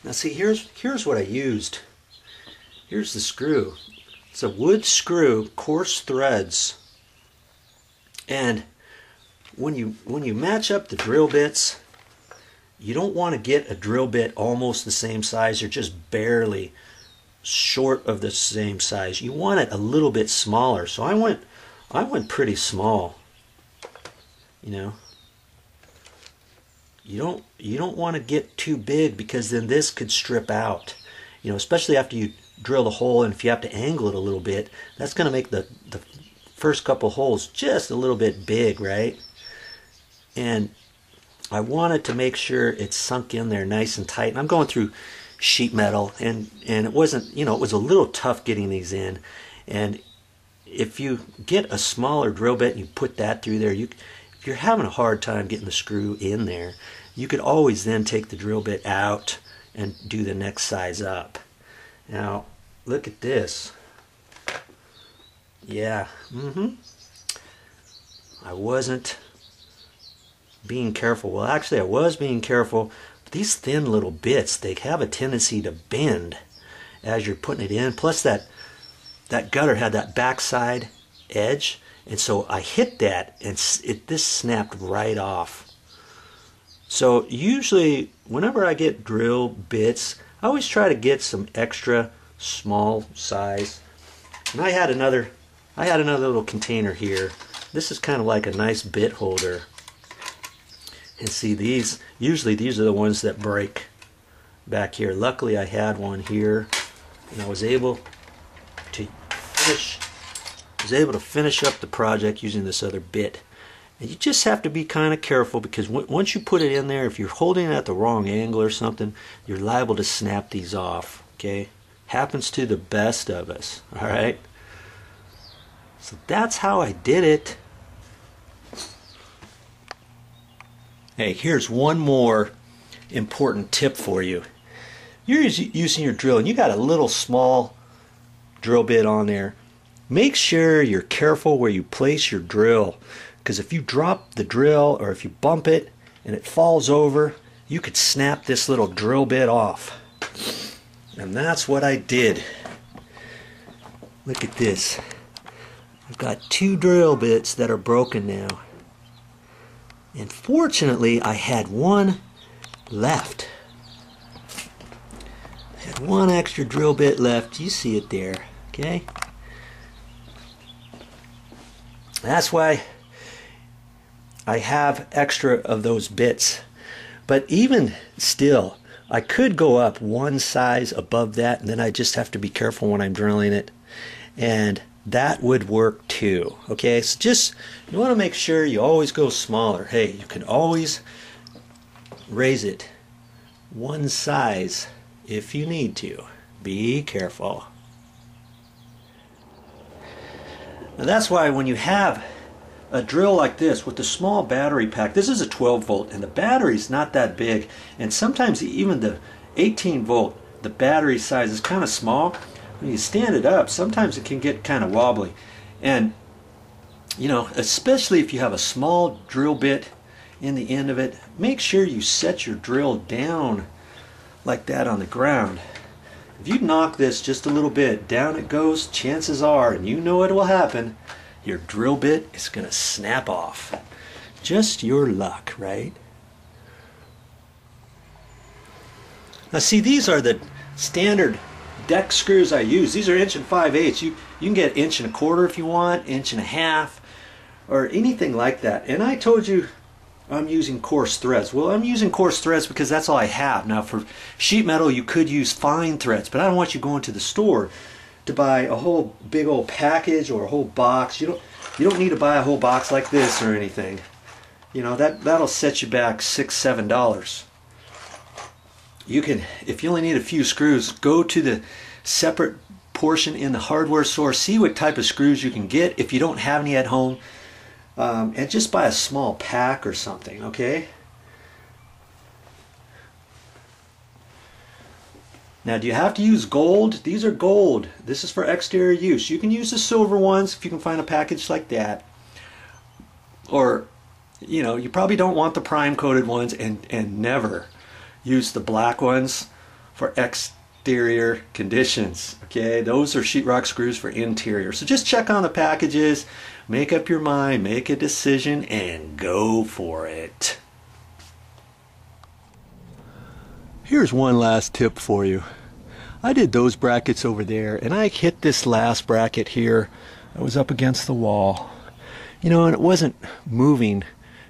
Now see, here's what I used. Here's the screw. It's a wood screw, coarse threads. And when you match up the drill bits, you don't want to get a drill bit almost the same size or just barely short of the same size. You want it a little bit smaller. So I went pretty small. You know, you don't want to get too big, because then this could strip out. You know, especially after you drill the hole, and if you have to angle it a little bit, that's going to make the first couple holes just a little bit big, right? And I wanted to make sure it sunk in there nice and tight. And I'm going through sheet metal, and it wasn't, you know, it was a little tough getting these in. And if you get a smaller drill bit and you put that through there, if you're having a hard time getting the screw in there, you could always then take the drill bit out and do the next size up. Now look at this. Yeah, I wasn't being careful. Well, actually I was being careful, but these thin little bits, they have a tendency to bend as you're putting it in. Plus that gutter had that backside edge, and so I hit that and this snapped right off. So usually whenever I get drill bits, I always try to get some extra small size. And I had another little container here. This is kind of like a nice bit holder. And see, usually these are the ones that break back here. Luckily I had one here, and I was able to finish up the project using this other bit. And you just have to be kind of careful, because once you put it in there, if you're holding it at the wrong angle or something, you're liable to snap these off. Okay, happens to the best of us. All right, so that's how I did it. Hey, here's one more important tip for you. You're using your drill and you got a little small drill bit on there. Make sure you're careful where you place your drill, because if you drop the drill or if you bump it and it falls over, you could snap this little drill bit off. And that's what I did. Look at this. I've got 2 drill bits that are broken now. And fortunately, I had one left. I had one extra drill bit left. You see it there, okay? That's why I have extra of those bits. But even still, I could go up one size above that, and then I just have to be careful when I'm drilling it. And that would work too. Okay, so just, you want to make sure you always go smaller. Hey, you can always raise it one size if you need to. Be careful. Now that's why when you have a drill like this with the small battery pack, this is a 12 volt and the battery's not that big, and sometimes even the 18 volt, the battery size is kind of small. When you stand it up, sometimes it can get kind of wobbly. And you know, especially if you have a small drill bit in the end of it, make sure you set your drill down like that on the ground. If you knock this just a little bit, down it goes, chances are, and you know it will happen, your drill bit is going to snap off. Just your luck, right? Now see, these are the standard deck screws I use. These are 1 5/8. You can get 1 1/4 if you want, 1 1/2, or anything like that. And I told you I'm using coarse threads. Well, I'm using coarse threads because that's all I have. Now for sheet metal you could use fine threads, but I don't want you going to the store to buy a whole big old package or a whole box. You don't need to buy a whole box like this or anything. You know, that'll set you back $6, $7. You can, if you only need a few screws, go to the separate portion in the hardware store, see what type of screws you can get if you don't have any at home, and just buy a small pack or something, okay? Now, do you have to use gold? These are gold. This is for exterior use. You can use the silver ones if you can find a package like that. Or, you know, you probably don't want the prime coated ones, and never use the black ones for exterior conditions. Okay, those are sheetrock screws for interior. So just check on the packages, make up your mind, make a decision, and go for it. Here's one last tip for you. I did those brackets over there, and I hit this last bracket here. I was up against the wall, you know, and it wasn't moving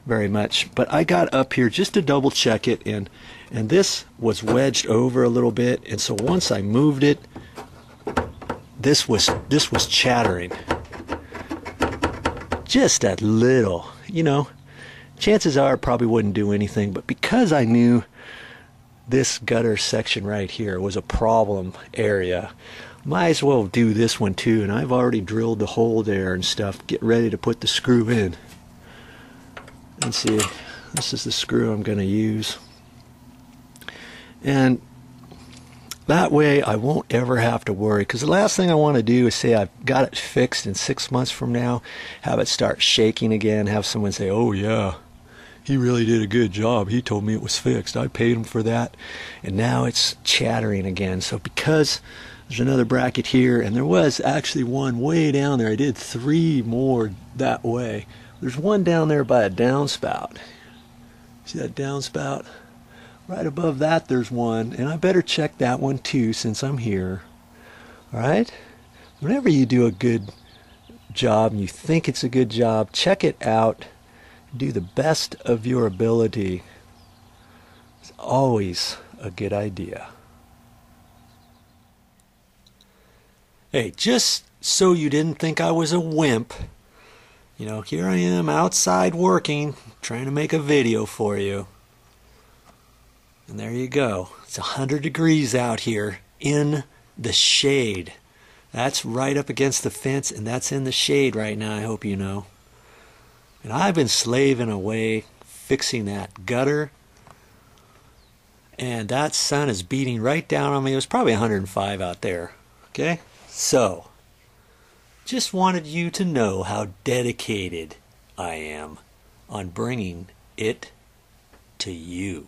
very much, but I got up here just to double check it, and this was wedged over a little bit, and so once I moved it, this was chattering just a little, you know. Chances are it probably wouldn't do anything, but because I knew this gutter section right here was a problem area, might as well do this one too. And I've already drilled the hole there and stuff, get ready to put the screw in. And see, this is the screw I'm going to use, and that way I won't ever have to worry, because the last thing I want to do is say I've got it fixed in 6 months from now, have it start shaking again, have someone say, oh yeah, he really did a good job, he told me it was fixed, I paid him for that, and now it's chattering again. So because there's another bracket here, and there was actually one way down there, I did 3 more that way. There's one down there by a downspout. See that downspout? Right above that there's one, and I better check that one too since I'm here. Alright? Whenever you do a good job and you think it's a good job, check it out. Do the best of your ability. It's always a good idea. Hey, just so you didn't think I was a wimp, you know, here I am outside working, trying to make a video for you. And there you go. It's 100 degrees out here in the shade. That's right up against the fence, and that's in the shade right now, I hope you know. And I've been slaving away fixing that gutter, and that sun is beating right down on me. It was probably 105 out there. Okay? So, just wanted you to know how dedicated I am on bringing it to you.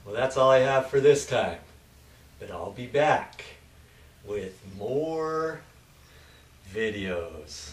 Well, that's all I have for this time. But I'll be back with more videos.